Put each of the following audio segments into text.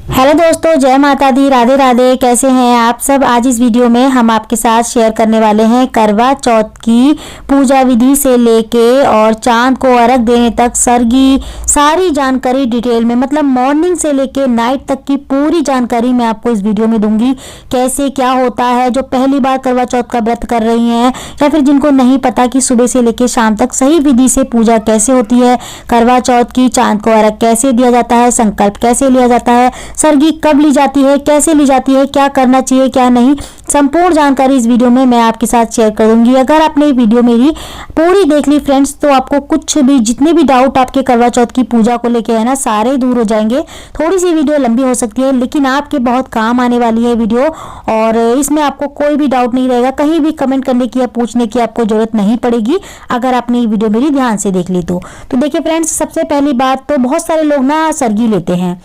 Hello दोस्तों, जय माता दी, राधे राधे। कैसे हैं आप सब। आज इस वीडियो में हम आपके साथ शेयर करने वाले हैं करवा चौथ की पूजा विधि से लेके और चांद को अर्घ देने तक सरगी सारी जानकारी डिटेल में, मतलब मॉर्निंग से लेके नाइट तक की पूरी जानकारी मैं आपको इस वीडियो में दूंगी। कैसे क्या होता है, जो पहली बार करवा चौथ का व्रत कर रही हैं या फिर जिनको नहीं पता कि सुबह से लेके शाम तक सही विधि से पूजा कैसे होती है, करवा चौथ की चांद को अर्घ कैसे दिया जाता है, संकल्प कैसे लिया जाता है, सरगी कब ली जाती है, कैसे ली जाती है, क्या करना चाहिए क्या नहीं, संपूर्ण जानकारी इस वीडियो में मैं आपके साथ शेयर करूंगी। अगर आपने वीडियो मेरी पूरी देख ली फ्रेंड्स, तो आपको कुछ भी जितने भी डाउट आपके करवा चौथ की पूजा को लेके है ना, सारे दूर हो जाएंगे। थोड़ी सी वीडियो लंबी हो सकती है लेकिन आपके बहुत काम आने वाली है वीडियो, और इसमें आपको कोई भी डाउट नहीं रहेगा। कहीं भी कमेंट करने की या पूछने की आपको जरूरत नहीं पड़ेगी अगर आपने ये वीडियो मेरी ध्यान से देख ली तो देखिए फ्रेंड्स, सबसे पहली बात तो बहुत सारे लोग ना सरगी लेते हैं,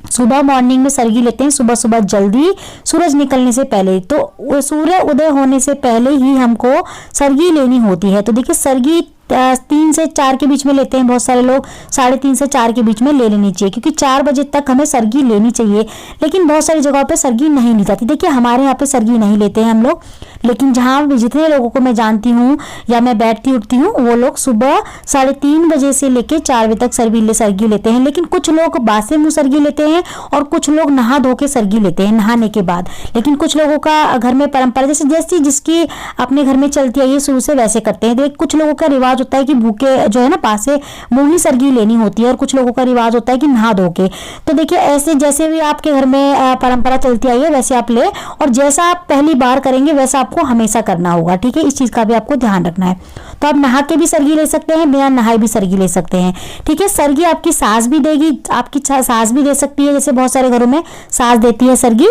सुबह मॉर्निंग में सरगी लेते हैं, सुबह सुबह जल्दी सूरज निकलने से पहले। तो सूर्य उदय होने से पहले ही हमको सरगी लेनी होती है। तो देखिए सरगी 3 से 4 के बीच में लेते हैं बहुत सारे लोग, 3:30 से 4 के बीच में ले लेनी चाहिए, क्योंकि 4 बजे तक हमें सरगी लेनी चाहिए। लेकिन बहुत सारी जगहों पे सरगी नहीं ली जाती। देखिए हमारे यहाँ पे सरगी नहीं लेते हैं हम लोग, लेकिन जहाँ जितने लोगों को मैं जानती हूँ या मैं बैठती उठती हूँ, वो लोग सुबह 3:30 बजे से लेके 4 बजे तक सरगी लेते हैं। लेकिन कुछ लोग बासे मुँह सरगी लेते हैं और कुछ लोग नहा धो के सरगी लेते हैं नहाने के बाद। लेकिन कुछ लोगों का घर में परंपरा जैसे जैसी जिसकी अपने घर में चलती है, ये शुरू से वैसे करते हैं। देख कुछ लोगों का रिवाज होता है कि भूखे जो है ना पासे मुंह ही सरगी लेनी होती है, और कुछ लोगों का रिवाज होता है कि नहा धो के। तो देखिए ऐसे जैसे भी आपके घर में परंपरा चलती आई है वैसे आप ले, और जैसा आप पहली बार करेंगे वैसा आपको हमेशा करना होगा, ठीक है। इस चीज का भी आपको ध्यान रखना है। तो आप नहा के भी सरगी ले सकते हैं, बिना नहाए भी सरगी ले सकते हैं, ठीक है। सरगी आपकी सास भी देगी, आपकी सास भी दे सकती है, जैसे बहुत सारे घरों में सास देती है सरगी,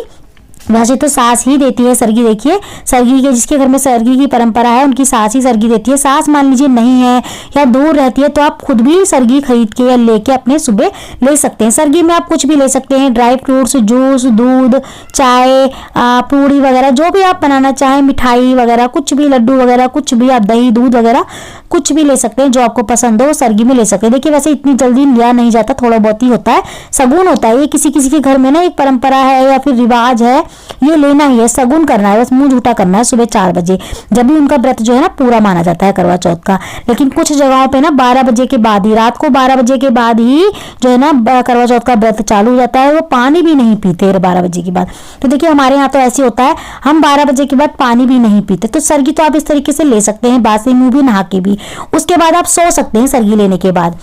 वैसे तो सास ही देती है सरगी। देखिए सरगी के जिसके घर में सरगी की परंपरा है उनकी सास ही सरगी देती है। सास मान लीजिए नहीं है या दूर रहती है तो आप खुद भी सरगी खरीद के या लेके अपने सुबह ले सकते हैं। सरगी में आप कुछ भी ले सकते हैं, ड्राई फ्रूट्स, जूस, दूध, चाय, पूड़ी वगैरह जो भी आप बनाना चाहें, मिठाई वगैरह कुछ भी, लड्डू वगैरह कुछ भी, आप दही दूध वगैरह कुछ भी ले सकते हैं, जो आपको पसंद हो सरगी में ले सकते हैं। देखिए वैसे इतनी जल्दी लिया नहीं जाता, थोड़ा बहुत ही होता है, सगुन होता है। ये किसी किसी के घर में ना एक परंपरा है या फिर रिवाज है, ये लेना ही है, सगुन करना है, बस मुंह झूठा करना है सुबह 4 बजे, जब भी उनका व्रत जो है ना पूरा माना जाता है करवा चौथ का। लेकिन कुछ जगहों पे ना 12 बजे के बाद ही, रात को 12 बजे के बाद ही जो है ना करवा चौथ का व्रत चालू हो जाता है, वो पानी भी नहीं पीते 12 बजे के बाद। तो देखिए हमारे यहाँ तो ऐसे होता है, हम 12 बजे के बाद पानी भी नहीं पीते। तो सरगी तो आप इस तरीके से ले सकते हैं, बासे मुंह भी, नहा के भी। उसके बाद आप सो सकते हैं सरगी लेने के बाद।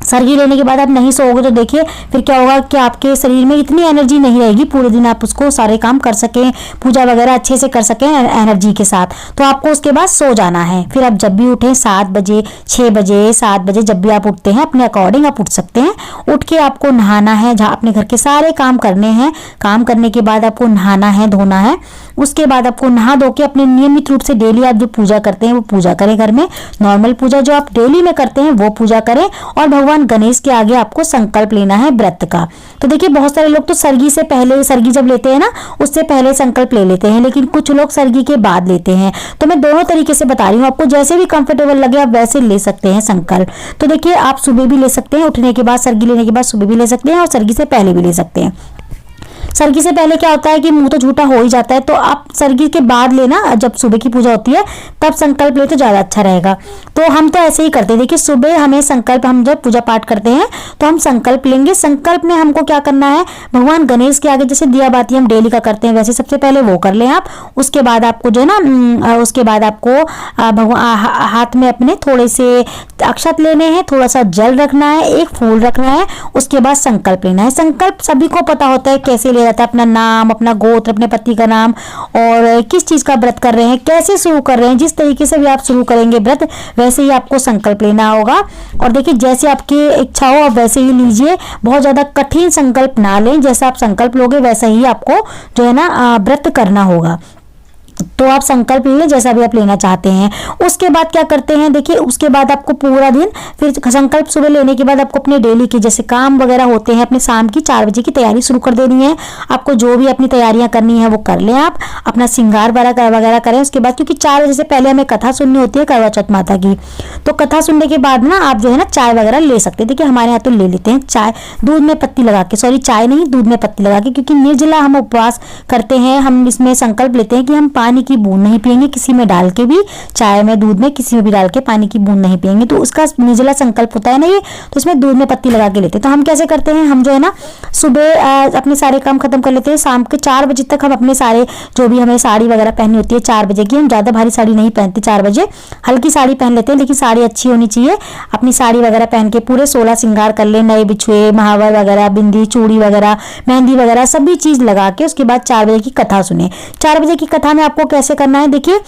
सरगी लेने के बाद आप नहीं सोओगे तो देखिए फिर क्या होगा कि आपके शरीर में इतनी एनर्जी नहीं रहेगी, पूरे दिन आप उसको सारे काम कर सकें, पूजा वगैरह अच्छे से कर सकें एनर्जी के साथ। तो आपको उसके बाद सो जाना है। फिर आप जब भी उठें 7 बजे, 6 बजे, 7 बजे, जब भी आप उठते हैं अपने अकॉर्डिंग आप उठ सकते हैं। उठ के आपको नहाना है, जहाँ अपने घर के सारे काम करने हैं। काम करने के बाद आपको नहाना है, धोना है। उसके बाद आपको नहा धो के अपने नियमित रूप से डेली आप जो पूजा करते हैं वो पूजा करें घर में। नॉर्मल पूजा जो आप डेली में करते हैं वो पूजा करें, और भगवान गणेश के आगे आपको संकल्प लेना है व्रत का। तो देखिए बहुत सारे लोग तो सरगी से पहले, सरगी जब लेते हैं ना उससे पहले संकल्प ले लेते हैं, लेकिन कुछ लोग सरगी के बाद लेते हैं। तो मैं दोनों तरीके से बता रही हूँ, आपको जैसे भी कंफर्टेबल लगे आप वैसे ले सकते हैं संकल्प। तो देखिए आप सुबह भी ले सकते हैं, उठने के बाद, सरगी लेने के बाद सुबह भी ले सकते हैं, और सरगी से पहले भी ले सकते हैं। सरगी से पहले क्या होता है कि मुंह तो झूठा हो ही जाता है, तो आप सरगी के बाद लेना, जब सुबह की पूजा होती है तब संकल्प ले तो ज़्यादा अच्छा रहेगा। तो हम तो ऐसे ही करते हैं। देखिए सुबह हमें संकल्प, हम जब पूजा पाठ करते हैं तो हम संकल्प लेंगे। संकल्प में हमको क्या करना है, भगवान गणेश के आगे जैसे दिया बाती हम डेली का करते हैं वैसे सबसे पहले वो कर लें आप। उसके बाद आपको जो है ना, उसके बाद आपको भगवान हाथ में अपने थोड़े से अक्षत लेने हैं, थोड़ा सा जल रखना है, एक फूल रखना है। उसके बाद संकल्प लेना है। संकल्प सभी को पता होता है कैसे ले जाता है, अपना नाम, अपना गोत्र, अपने पति का नाम, और किस चीज का व्रत कर रहे हैं, कैसे शुरू कर रहे हैं। जिस तरीके से भी आप शुरू करेंगे व्रत वैसे ही आपको संकल्प लेना होगा। और देखिए जैसे आपकी इच्छा हो आप वैसे ही लीजिए, बहुत ज्यादा कठिन संकल्प ना लें। जैसा आप संकल्प लोगे वैसा ही आपको जो है ना व्रत करना होगा। तो आप संकल्प ले जैसा भी आप लेना चाहते हैं। उसके बाद क्या करते हैं, देखिए उसके बाद आपको पूरा दिन फिर संकल्प सुबह लेने के बाद आपको अपने डेली के जैसे काम वगैरह होते हैं अपने शाम की 4 बजे की तैयारी शुरू कर देनी है। आपको जो भी अपनी तैयारियां करनी है वो कर लें, आप अपना श्रृंगार वगैरह करें। उसके बाद क्योंकि 4 बजे से पहले हमें कथा सुननी होती है करवा चौथ माता की, तो कथा सुनने के बाद ना आप जो है ना चाय वगैरह ले सकते हैं। देखिए हमारे यहाँ तो ले लेते हैं चाय दूध में पत्ती लगा के, सॉरी चाय नहीं दूध में पत्ती लगा के, क्योंकि निर्जला हम उपवास करते हैं। हम इसमें संकल्प लेते हैं कि हम पानी की बूंद नहीं पिएंगे, किसी में डाल के भी, चाय में दूध में किसी में भी डाल के पानी की बूंद नहीं पिएंगे। तो उसका निर्जला संकल्प होता है ना ये, तो इसमें दूध में पत्ती लगा के लेते हैं। तो हम कैसे करते हैं, हम जो है ना सुबह अपने सारे काम खत्म कर लेते हैं, शाम के 4 बजे तक हम अपने सारे जो भी हमें साड़ी वगैरह पहननी होती है 4 बजे की, हम ज़्यादा भारी साड़ी नहीं पहनते 4 बजे, हल्की साड़ी पहन लेते हैं, लेकिन साड़ी अच्छी होनी चाहिए। अपनी साड़ी वगैरह पहन के पूरे 16 श्रृंगार कर ले, नए बिछुए, महावर वगैरह, बिंदी, चूड़ी वगैरह, मेहंदी वगैरह सभी चीज़ लगा के उसके बाद 4 बजे की कथा सुने। 4 बजे की कथा में आपको कैसे करना है, देखिए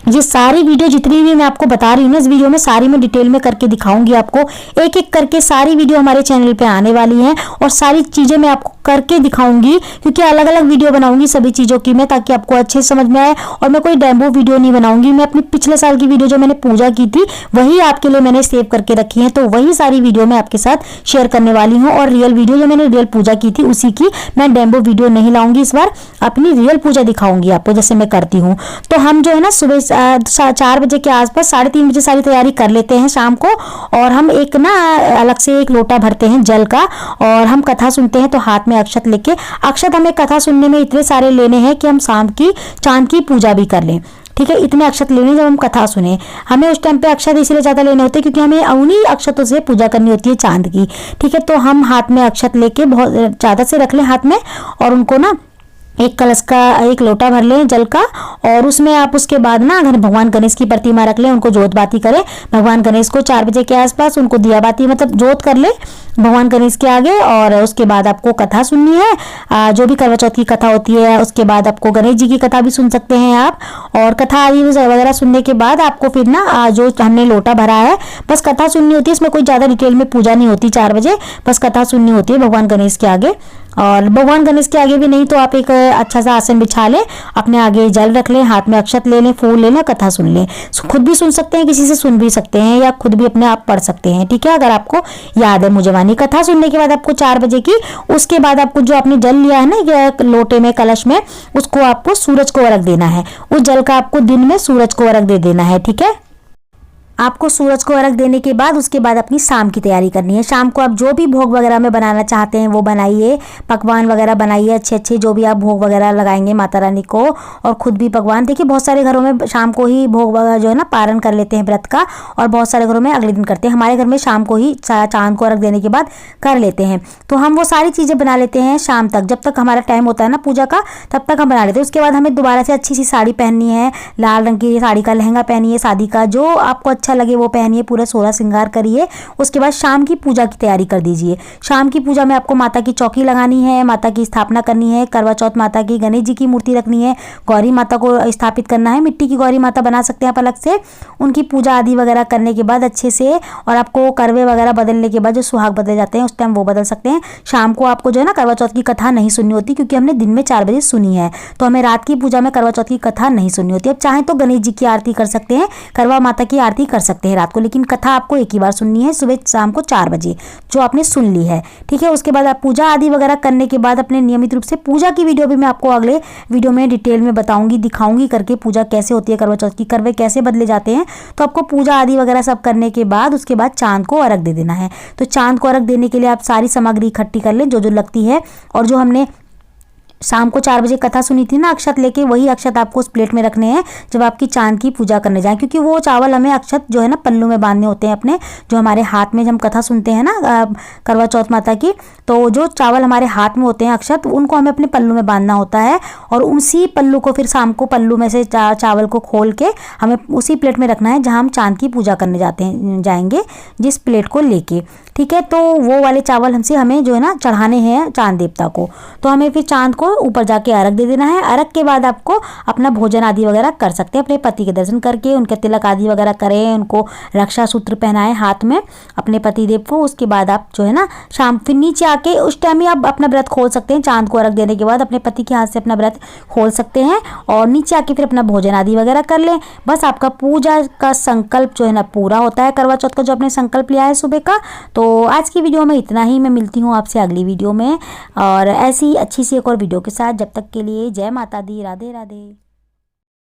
ये सारी वीडियो जितनी भी मैं आपको बता रही हूँ ना, इस वीडियो में सारी मैं डिटेल में करके दिखाऊंगी आपको, एक एक करके सारी वीडियो हमारे चैनल पे आने वाली हैं और सारी चीज़ें मैं आपको करके दिखाऊंगी, क्योंकि अलग अलग वीडियो बनाऊंगी सभी चीज़ों की मैं, ताकि आपको अच्छे से समझ में आए। और मैं कोई डेमो वीडियो नहीं बनाऊंगी, मैं अपनी पिछले साल की वीडियो जो मैंने पूजा की थी वही आपके लिए मैंने सेव करके रखी है, तो वही सारी वीडियो मैं आपके साथ शेयर करने वाली हूँ। और रियल वीडियो जो मैंने रियल पूजा की थी उसी की मैं डेमो वीडियो नहीं लाऊंगी, इस बार अपनी रियल पूजा दिखाऊंगी आपको जैसे मैं करती हूँ। तो हम जो है ना सुबह 4 बजे के आसपास 3:30 बजे सारी तैयारी कर लेते हैं शाम को, और हम एक ना अलग से एक लोटा भरते हैं जल का, और हम कथा सुनते हैं। तो हाथ में अक्षत लेके, अक्षत हमें कथा सुनने में इतने सारे लेने हैं कि हम शाम की चांद की पूजा भी कर लें, ठीक है। इतने अक्षत लेने जब हम कथा सुने, हमें उस टाइम पे अक्षत इसलिए ज़्यादा लेने होते हैं क्योंकि हमें उन्हीं अक्षतों से पूजा करनी होती है चांद की, ठीक है। तो हम हाथ में अक्षत लेके बहुत ज़्यादा से रख लें हाथ में, और उनको ना एक कलश का एक लोटा भर लें जल का, और उसमें आप उसके बाद ना अगर भगवान गणेश की प्रतिमा रख लें, उनको जोत बाती करें भगवान गणेश को 4 बजे के आसपास, उनको दिया बाती मतलब जोत कर ले भगवान गणेश के आगे। और उसके बाद आपको कथा सुननी है, जो भी करवा चौथ की कथा होती है। उसके बाद आपको गणेश जी की कथा भी सुन सकते हैं आप, और कथा आदि वगैरह सुनने के बाद आपको फिर ना जो हमने लोटा भरा है बस कथा सुननी होती है, इसमें कोई ज़्यादा डिटेल में पूजा नहीं होती। 4 बजे बस कथा सुननी होती है भगवान गणेश के आगे, और भगवान गणेश के आगे भी नहीं तो आप एक अच्छा सा आसन बिछा लें, अपने आगे जल रख लें, हाथ में अक्षत ले लें, फूल ले लें, कथा सुन लें। खुद भी सुन सकते हैं, किसी से सुन भी सकते हैं, या खुद भी अपने आप पढ़ सकते हैं, ठीक है, अगर आपको याद है मुझवानी। कथा सुनने के बाद आपको 4 बजे की, उसके बाद आपको जो आपने जल लिया है ना लोटे में कलश में, उसको आपको सूरज को अर्घ देना है। उस जल का आपको दिन में सूरज को अर्घ दे देना है, ठीक है। आपको सूरज को अर्घ देने के बाद उसके बाद अपनी शाम की तैयारी करनी है। शाम को आप जो भी भोग वगैरह में बनाना चाहते हैं वो बनाइए, पकवान वगैरह बनाइए अच्छे अच्छे, जो भी आप भोग वगैरह लगाएंगे माता रानी को, और खुद भी पकवान। देखिए बहुत सारे घरों में शाम को ही भोग वगैरह जो है ना पारण कर लेते हैं व्रत का, और बहुत सारे घरों में अगले दिन करते हैं। हमारे घर में शाम को ही चांद को अर्घ देने के बाद कर लेते हैं। तो हम वो सारी चीज़ें बना लेते हैं शाम तक, जब तक हमारा टाइम होता है ना पूजा का तब तक हम बना लेते हैं। उसके बाद हमें दोबारा से अच्छी सी साड़ी पहननी है, लाल रंग की साड़ी का लहंगा पहनिए, शादी का जो आपको अच्छा लगे वो पहनिए, पूरा 16 श्रृंगार करिए। उसके बाद शाम की पूजा की तैयारी कर दीजिए। शाम की पूजा में आपको माता की चौकी लगानी है, माता की स्थापना करनी है, करवा चौथ माता की गणेश जी की मूर्ति रखनी है, गौरी माता को स्थापित करना है। मिट्टी की गौरी माता बना सकते हैं आप अलग से। उनकी पूजा आदि वगैरह करने के बाद अच्छे से, और आपको करवे वगैरह बदलने के बाद जो सुहाग बदले जाते हैं उस टाइम वो बदल सकते हैं। शाम को आपको जो है ना करवा चौथ की कथा नहीं सुननी होती, क्योंकि हमने दिन में 4 बजे सुनी है, तो हमें रात की पूजा में करवा चौथ की कथा नहीं सुननी होती। अब चाहें तो गणेश जी की आरती कर सकते हैं, करवा माता की आरती कर सकते हैं रात को, लेकिन कथा आपको एक ही बार सुननी है सुबह शाम को 4 बजे जो आपने सुन ली है, ठीक है। उसके बाद आप पूजा आदि वगैरह करने के बाद अपने नियमित रूप से पूजा की वीडियो भी मैं आपको अगले वीडियो में डिटेल में बताऊंगी, दिखाऊंगी करके पूजा कैसे होती है, करवा चौथ की करवे कैसे बदले जाते हैं। तो आपको पूजा आदि वगैरह सब करने के बाद उसके बाद चांद को अर्घ दे देना है। तो चांद को अर्घ देने के लिए आप सारी सामग्री इकट्ठी कर लें जो जो लगती है, और जो हमने शाम को 4 बजे कथा सुनी थी ना अक्षत लेके, वही अक्षत आपको उस प्लेट में रखने हैं जब आपकी चांद की पूजा करने जाएं, क्योंकि वो चावल हमें अक्षत जो है ना पल्लू में बांधने होते हैं अपने, जो हमारे हाथ में जब हम कथा सुनते हैं ना करवा चौथ माता की, तो जो चावल हमारे हाथ में होते हैं अक्षत, उनको हमें अपने पल्लू में बांधना होता है, और उसी पल्लू को फिर शाम को पल्लू में से चावल को खोल के हमें उसी प्लेट में रखना है जहाँ हम चांद की पूजा करने जाएंगे जिस प्लेट को लेके, ठीक है। तो वो वाले चावल हमें जो है ना चढ़ाने हैं चांद देवता को। तो हमें फिर चांद को ऊपर जाके अर्घ दे देना है। अर्घ के बाद आपको अपना भोजन आदि वगैरह कर सकते हैं, अपने पति के दर्शन करके उनके तिलक आदि वगैरह करें, उनको रक्षा सूत्र पहनाएं हाथ में अपने पतिदेव को। उसके बाद आप जो है ना शाम फिर नीचे आके उस टाइम ही आप अपना व्रत खोल सकते हैं। चांद को अर्घ देने के बाद अपने पति के हाथ से अपना व्रत खोल सकते हैं और नीचे आके फिर अपना भोजन आदि वगैरह कर लें। बस आपका पूजा का संकल्प जो है ना पूरा होता है, करवा चौथ का जो आपने संकल्प लिया है सुबह का। तो आज की वीडियो में इतना ही। मैं मिलती हूँ आपसे अगली वीडियो में और ऐसी अच्छी सी एक और वीडियो के साथ। जब तक के लिए जय माता दी, राधे राधे।